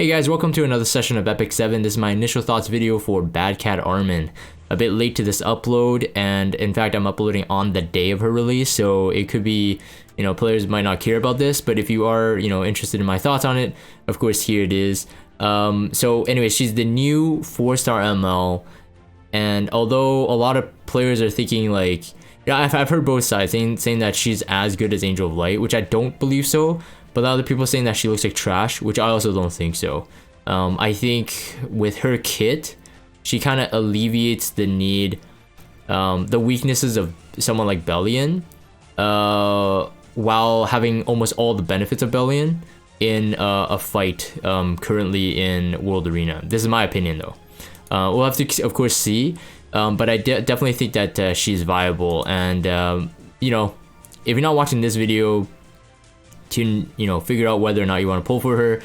Hey guys, welcome to another session of Epic 7. This is my initial thoughts video for Bad Cat Armin. A bit late to this upload, and in fact I'm uploading on the day of her release, so it could be, players might not care about this, but if you are, interested in my thoughts on it, of course here it is. So anyway, she's the new 4-star ML, and although a lot of players are thinking like, I've heard both sides saying that she's as good as Angel of Light, which I don't believe so. But other people saying that she looks like trash, which I also don't think so. I think with her kit, she kind of alleviates the need, the weaknesses of someone like Bellion, while having almost all the benefits of Bellion in a fight currently in World Arena. This is my opinion though. We'll have to, of course, see. But I definitely think that she's viable. And, if you're not watching this video to figure out whether or not you want to pull for her,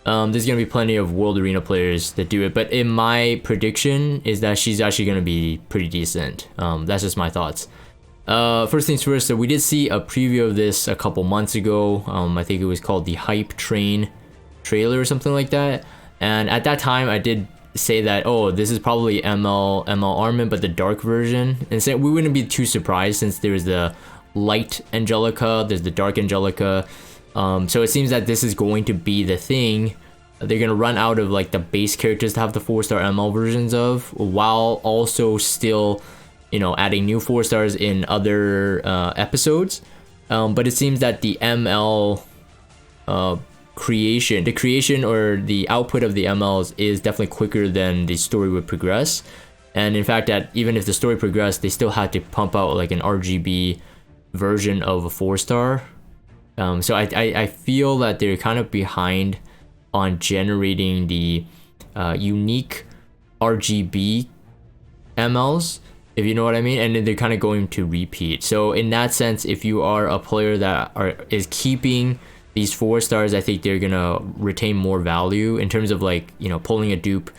there's gonna be plenty of World Arena players that do it, but in my prediction is that she's actually gonna be pretty decent. That's just my thoughts. First things first, so we did see a preview of this a couple months ago. I think it was called the Hype Train trailer or something like that, and at that time I did say that, oh, this is probably ML Armin, but the dark version, and so we wouldn't be too surprised since there's the light Angelica, there's the dark Angelica. So it seems that this is going to be the thing. They're gonna run out of like the base characters to have the 4-star ML versions of, while also still, adding new 4-stars in other episodes. But it seems that the ML the creation or the output of the MLs is definitely quicker than the story would progress. And in fact, that even if the story progressed, they still had to pump out like an RGB version of a 4-star. So I feel that they're kind of behind on generating the unique RGB MLs, if you know what I mean, and then they're kind of going to repeat. So in that sense, if you are a player that is keeping these 4-stars, I think they're gonna retain more value in terms of like, pulling a dupe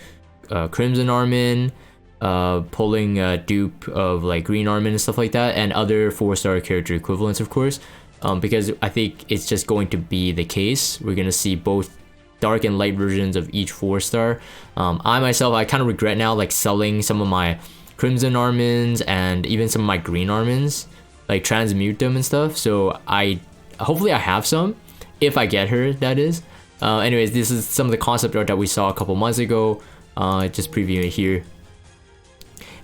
Crimson Armin, pulling a dupe of like Green Armin and stuff like that, and other 4-star character equivalents, of course, because I think it's just going to be the case. We're gonna see both dark and light versions of each 4-star. I kind of regret now like selling some of my Crimson Armins and even some of my Green Armins, like transmute them and stuff. So hopefully I have some if I get her, that is. Anyways, this is some of the concept art that we saw a couple months ago. Just previewing it here.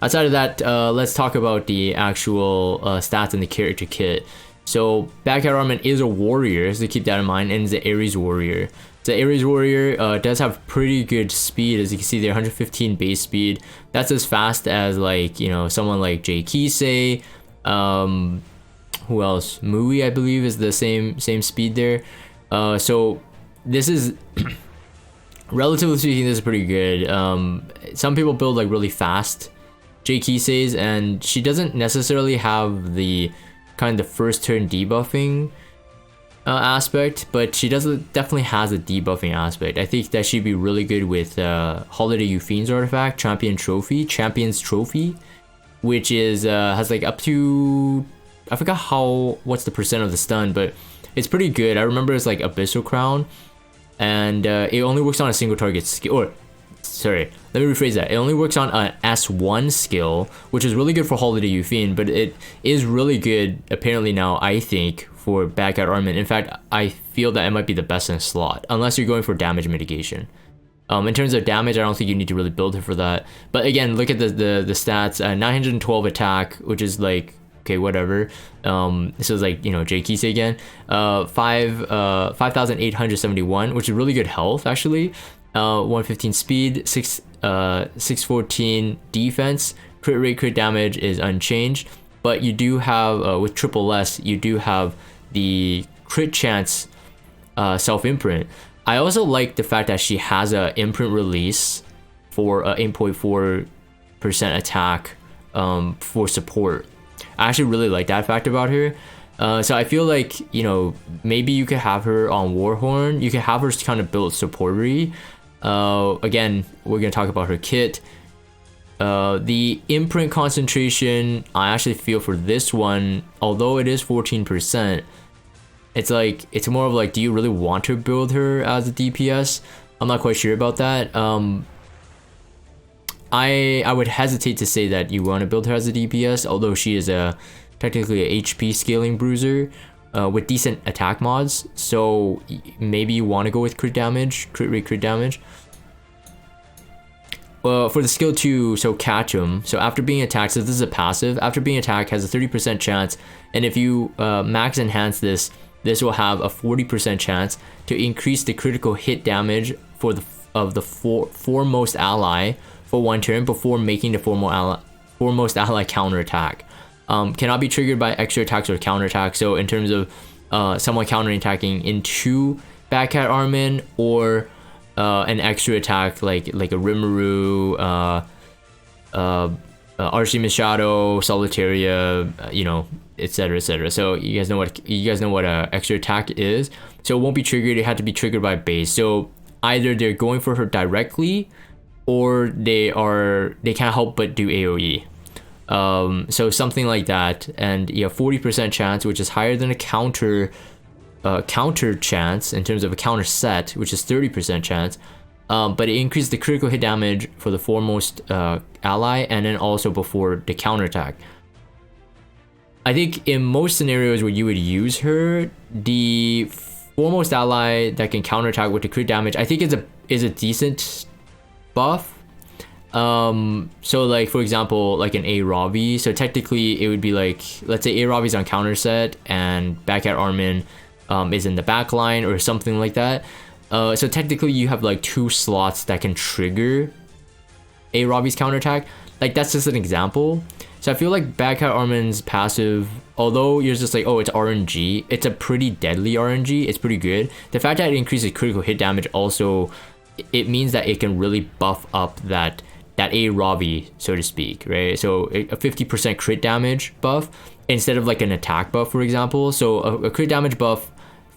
Outside of that, let's talk about the actual stats in the character kit. So Bad Cat Armin is a warrior, so keep that in mind, and is an Ares warrior. The Ares warrior does have pretty good speed, as you can see there, 115 base speed. That's as fast as like, someone like Jay Kisei. Who else? Mui, I believe, is the same speed there. So this is relatively speaking, this is pretty good. Some people build like really fast Jay Kisei's, and she doesn't necessarily have the kind of the first turn debuffing aspect, but she definitely has a debuffing aspect. I think that she'd be really good with Holiday Euphem's artifact, Champion's Trophy, which is has like up to, I forgot what's the percent of the stun, but it's pretty good. I remember it's like Abyssal Crown, and it only works on a single target skill, or sorry, let me rephrase that. It only works on an S1 skill, which is really good for Holiday Eupheme, but it is really good apparently now, I think, for Bad Cat Armin. In fact, I feel that it might be the best in slot, unless you're going for damage mitigation. In terms of damage, I don't think you need to really build her for that. But again, look at the stats. 912 attack, which is like, okay, whatever. This is like, Jay Kisei again. 5,871, which is really good health, actually. 115 speed, 614 defense. Crit rate, crit damage is unchanged, but you do have with triple S, you do have the crit chance self imprint. I also like the fact that she has a imprint release for 8.4% attack for support. I actually really like that fact about her. So I feel like, maybe you could have her on Warhorn. You can have her kind of build supportery. Again, we're gonna talk about her kit. The imprint concentration, I actually feel for this one, although it is 14%, it's more of like, do you really want to build her as a DPS? I'm not quite sure about that. I would hesitate to say that you want to build her as a DPS, although she is technically a HP scaling bruiser with decent attack mods. So maybe you want to go with crit rate, crit damage. Well, for the skill 2, so catch him. So after being attacked, so this is a passive. After being attacked, has a 30% chance, and if you max enhance this, this will have a 40% chance to increase the critical hit damage for the foremost ally for 1 turn before making the foremost ally counterattack. Cannot be triggered by extra attacks or counterattacks. So in terms of someone counterattacking into Bad Cat Armin, or an extra attack like a Rimuru, Artemis Shadow, Solitaria, you know, etc, etc. So you guys know what a extra attack is. So it won't be triggered. It had to be triggered by base. So either they're going for her directly, or they can't help but do AoE. So something like that. And yeah, 40% chance, which is higher than a counter chance in terms of a counter set, which is 30% chance. But it increases the critical hit damage for the foremost ally, and then also before the counterattack. I think in most scenarios where you would use her, the foremost ally that can counterattack with the crit damage, I think is a decent buff. So like for example, like an A Robbie. So technically it would be like, let's say A Robbie's on counter set and Bad Cat Armin is in the back line or something like that. So technically you have like 2 slots that can trigger A Robbie's counterattack. Like that's just an example. So I feel like Bad Cat Armin's passive, although you're just like, oh, it's RNG, it's a pretty deadly RNG, it's pretty good. The fact that it increases critical hit damage also, it means that it can really buff up that A Robbie, so to speak, right? So a 50% crit damage buff instead of like an attack buff, for example. So a crit damage buff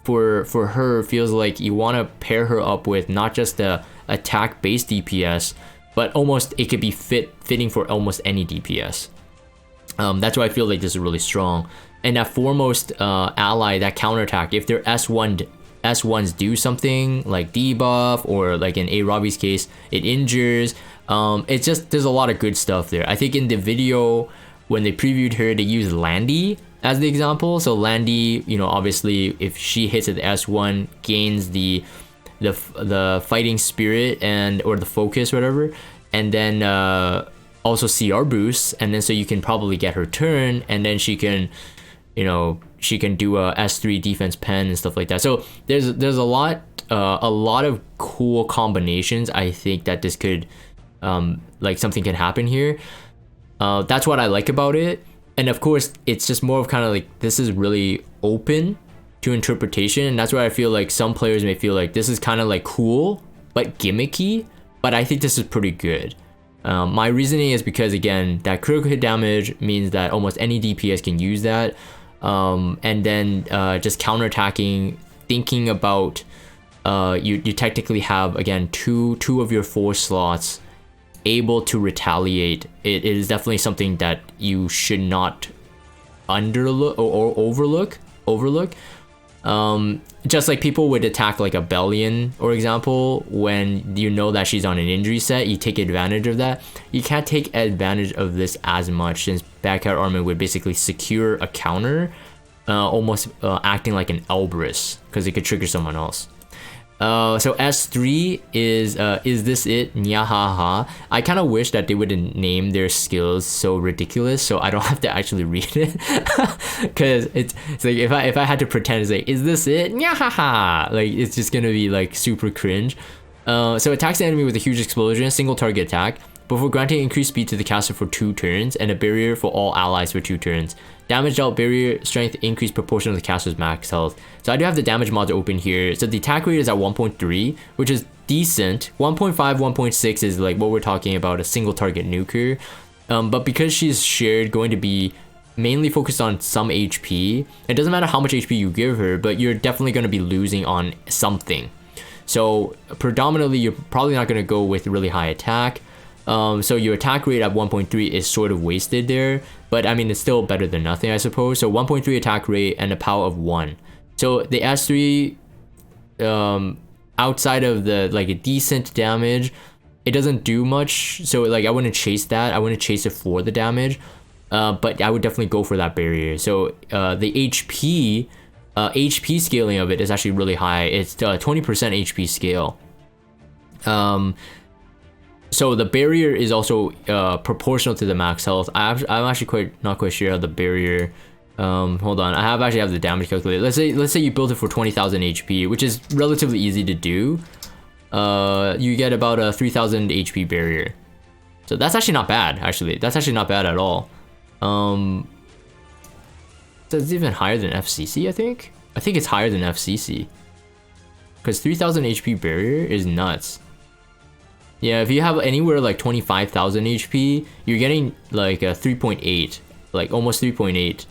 for her feels like you want to pair her up with not just the attack based DPS, but almost it could be fitting for almost any DPS. That's why I feel like this is really strong. And that foremost ally, that counterattack, if their S1s do something like debuff, or like in A Robbie's case, it injures. It's just, there's a lot of good stuff there. I think in the video when they previewed her, they used Landy as the example. So Landy, you know, obviously if she hits at the S1, gains the fighting spirit or the focus, whatever, and then also CR boosts, and then so you can probably get her turn, and then she can, you know, she can do a S3 defense pen and stuff like that. So there's a lot of cool combinations. I think that this could like something can happen here. That's what I like about it. And of course it's just more of kind of like, this is really open to interpretation, and that's why I feel like some players may feel like this is kind of like cool but gimmicky, but I think this is pretty good. My reasoning is because, again, that critical hit damage means that almost any DPS can use that. And then just counterattacking, thinking about you technically have, again, two of your 4 slots able to retaliate. It is definitely something that you should not underlook or overlook. Just like people would attack like a Bellion, for example, when you know that she's on an injury set, you take advantage of that. You can't take advantage of this as much, since Bad Cat Armin would basically secure a counter, almost acting like an Elbrus, because it could trigger someone else. So S3 is this it? Nyahaha. I kind of wish that they wouldn't name their skills so ridiculous, so I don't have to actually read it. Because it's like if I had to pretend, it's like, is this it? Nyahaha. Like it's just gonna be like super cringe. So attacks the enemy with a huge explosion, single target attack, before granting increased speed to the caster for 2 turns, and a barrier for all allies for 2 turns. Damage dealt, barrier strength increased proportion of the caster's max health. So I do have the damage mods open here. So the attack rate is at 1.3, which is decent. 1.5, 1.6 is like what we're talking about, a single target nuker. But because she's shared, going to be mainly focused on some HP, it doesn't matter how much HP you give her, but you're definitely going to be losing on something. So predominantly, you're probably not going to go with really high attack. So your attack rate at 1.3 is sort of wasted there, but I mean it's still better than nothing, I suppose. So 1.3 attack rate and a power of 1. So the S3 outside of the like a decent damage, it doesn't do much. So like I wouldn't chase that. I wouldn't chase it for the damage. But I would definitely go for that barrier. So the HP scaling of it is actually really high. It's 20% HP scale. So the barrier is also proportional to the max health. I'm actually not quite sure how the barrier. Hold on, I actually have the damage calculator. Let's say you build it for 20,000 HP, which is relatively easy to do. You get about a 3,000 HP barrier. So that's actually not bad. Actually, that's actually not bad at all. That's even higher than FCC. I think it's higher than FCC. Because 3,000 HP barrier is nuts. Yeah, if you have anywhere like 25,000 HP, you're getting like a 3.8, like almost 3.8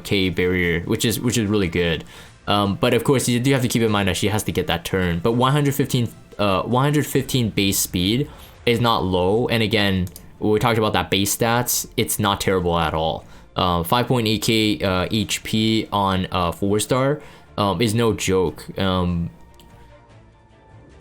K barrier, which is really good. But of course, you do have to keep in mind that she has to get that turn. But 115 base speed is not low. And again, when we talked about that base stats, it's not terrible at all. 5.8k HP on 4-star is no joke.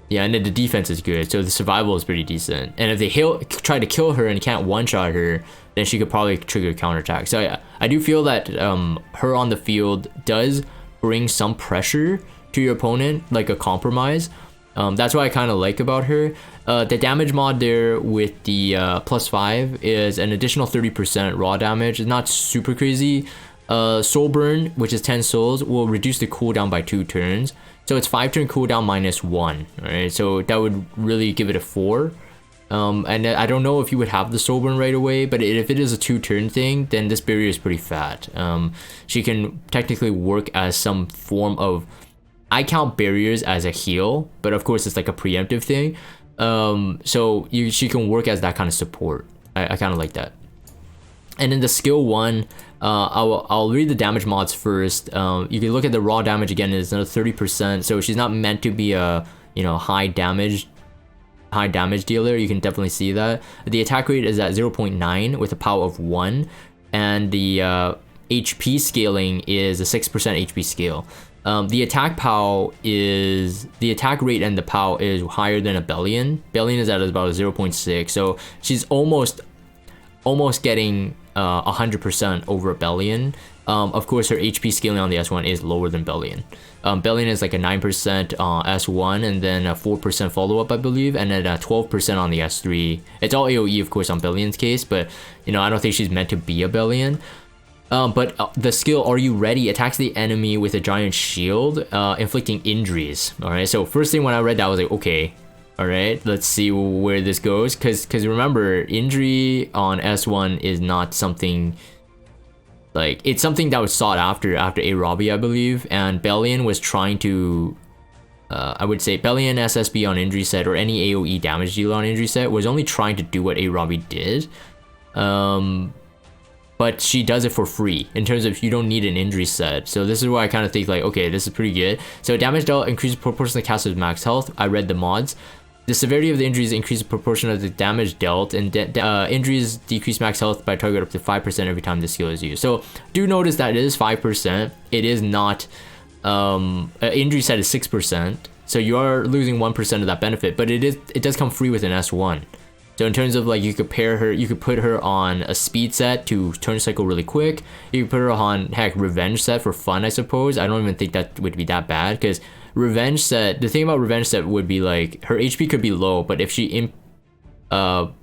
Yeah, and then the defense is good, so the survival is pretty decent. And if they try to kill her and can't one-shot her, then she could probably trigger a counterattack. So yeah, I do feel that her on the field does bring some pressure to your opponent, like a compromise. That's what I kind of like about her. The damage mod there with the +5 is an additional 30% raw damage. It's not super crazy. Soul Burn, which is 10 souls, will reduce the cooldown by 2 turns. So it's 5-turn cooldown -1, right? So that would really give it a 4. And I don't know if you would have the Soul Burn right away, but if it is a 2-turn thing, then this barrier is pretty fat. She can technically work as some form of... I count barriers as a heal, but of course it's like a preemptive thing. So she can work as that kind of support. I kind of like that. And then the skill 1, I'll read the damage mods first. You can look at the raw damage again, it's another 30%. So she's not meant to be a high damage dealer. You can definitely see that. The attack rate is at 0.9 with a power of 1, and the HP scaling is a 6% HP scale. The attack rate and the POW is higher than a Bellion. Bellion is at about a 0.6, so she's almost getting 100% over a Bellion. Of course, her HP scaling on the S1 is lower than Bellion. Bellion is like a 9% S1, and then a 4% follow-up, I believe, and then 12% on the S3. It's all AoE, of course, on Bellion's case, but I don't think she's meant to be a Bellion. But the skill "Are You Ready" attacks the enemy with a giant shield, inflicting injuries. Alright, so first thing when I read that, I was like, okay, alright, let's see where this goes. Because remember, injury on S1 is not something... Like, it's something that was sought after A. Robbie, I believe. And Bellion was trying to... I would say Bellion SSB on injury set, or any AoE damage dealer on injury set, was only trying to do what A. Robbie did. But she does it for free in terms of you don't need an injury set. So this is why I kind of think like, okay, this is pretty good. So damage dealt increases proportionally to caster's max health. I read the mods. The severity of the injuries increases proportion of the damage dealt, and injuries decrease max health by target up to 5% every time the skill is used. So do notice that it is 5%. It is not, injury set is 6%. So you are losing 1% of that benefit, but it does come free with an S1. So in terms of like, you could put her on a speed set to turn cycle really quick. You could put her on, heck, revenge set for fun, I suppose. I don't even think that would be that bad, because revenge set, the thing about revenge set would be like, her HP could be low, but if she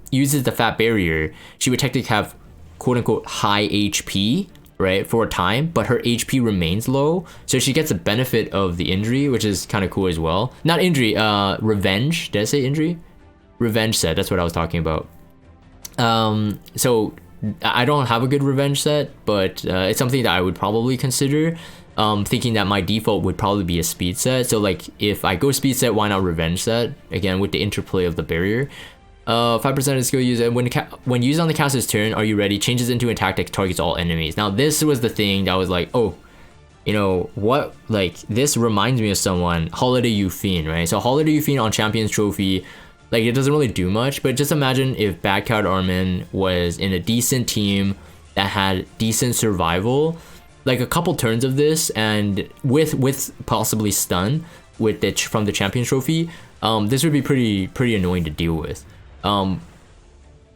uses the fat barrier, she would technically have quote unquote high HP, right, for a time, but her HP remains low, so she gets the benefit of the injury, which is kind of cool as well. Not injury, revenge. Did I say injury? Revenge set, that's what I was talking about. So I don't have a good revenge set, but it's something that I would probably consider, thinking that my default would probably be a speed set. So like, if I go speed set, why not revenge set, again with the interplay of the barrier. 5% of skill used, and when used on the caster's turn, Are You Ready changes into an attack that targets all enemies. Now this was the thing that was like, oh, what, like, this reminds me of someone, Holiday Euphine, right? So Holiday Euphine on Champions Trophy, like, it doesn't really do much, but just imagine if Bad Card Armin was in a decent team that had decent survival, like a couple turns of this, and with possibly stun, with the from the champion trophy, this would be pretty annoying to deal with.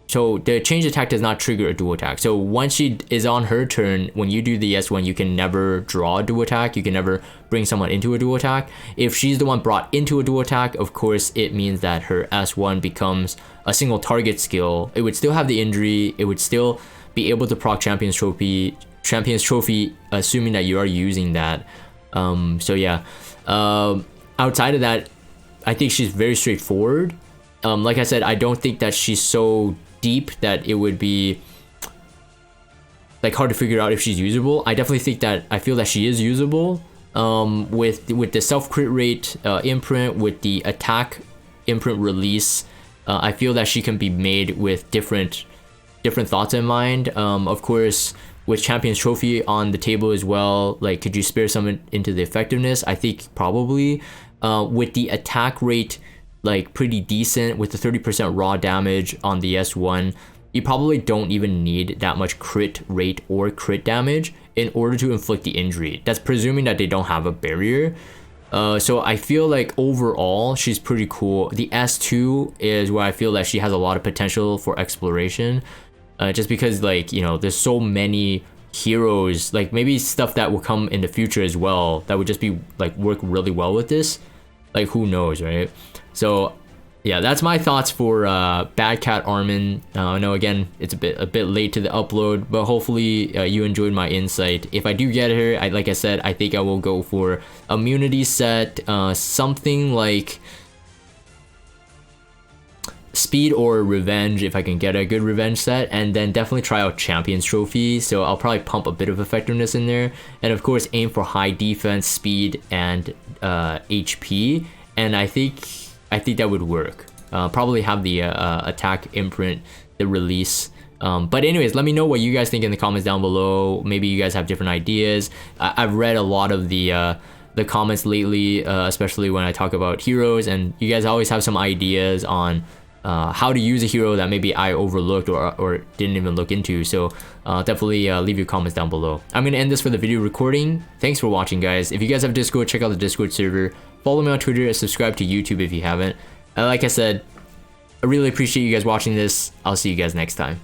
So the change attack does not trigger a dual attack. So once she is on her turn, when you do the S1, you can never draw a dual attack. You can never bring someone into a dual attack. If she's the one brought into a dual attack, of course, it means that her S1 becomes a single target skill. It would still have the injury. It would still be able to proc Champion's Trophy, assuming that you are using that. So yeah, outside of that, I think she's very straightforward. Like I said, I don't think that she's so deep that it would be like hard to figure out if she's usable. I definitely think that I feel that she is usable. With the self crit rate imprint, with the attack imprint release, I feel that she can be made with different thoughts in mind. Of course, with Champion's Trophy on the table as well, like could you spare some into the effectiveness? I think probably. With the attack rate like pretty decent, with the 30% raw damage on the S1, you probably don't even need that much crit rate or crit damage in order to inflict the injury. That's presuming that they don't have a barrier. So I feel like overall she's pretty cool. The S2 is where I feel that she has a lot of potential for exploration, just because like, you know, there's so many heroes, like maybe stuff that will come in the future as well that would just be like work really well with this. Like who knows, right? So yeah, that's my thoughts for Bad Cat Armin. I know again it's a bit late to the upload, but hopefully you enjoyed my insight. If I do get her, like I said, I think I will go for immunity set, something like speed or revenge if I can get a good revenge set, and then definitely try out Champion's Trophy. So I'll probably pump a bit of effectiveness in there, and of course aim for high defense, speed, and HP. And I think that would work. Probably have the attack imprint, the release. But anyways, let me know what you guys think in the comments down below. Maybe you guys have different ideas. I've read a lot of the comments lately, especially when I talk about heroes, and you guys always have some ideas on how to use a hero that maybe I overlooked or didn't even look into. So definitely leave your comments down below. I'm gonna end this for the video recording. Thanks for watching, guys. If you guys have Discord, check out the Discord server. Follow me on Twitter and subscribe to YouTube if you haven't. Like I said, I really appreciate you guys watching this. I'll see you guys next time.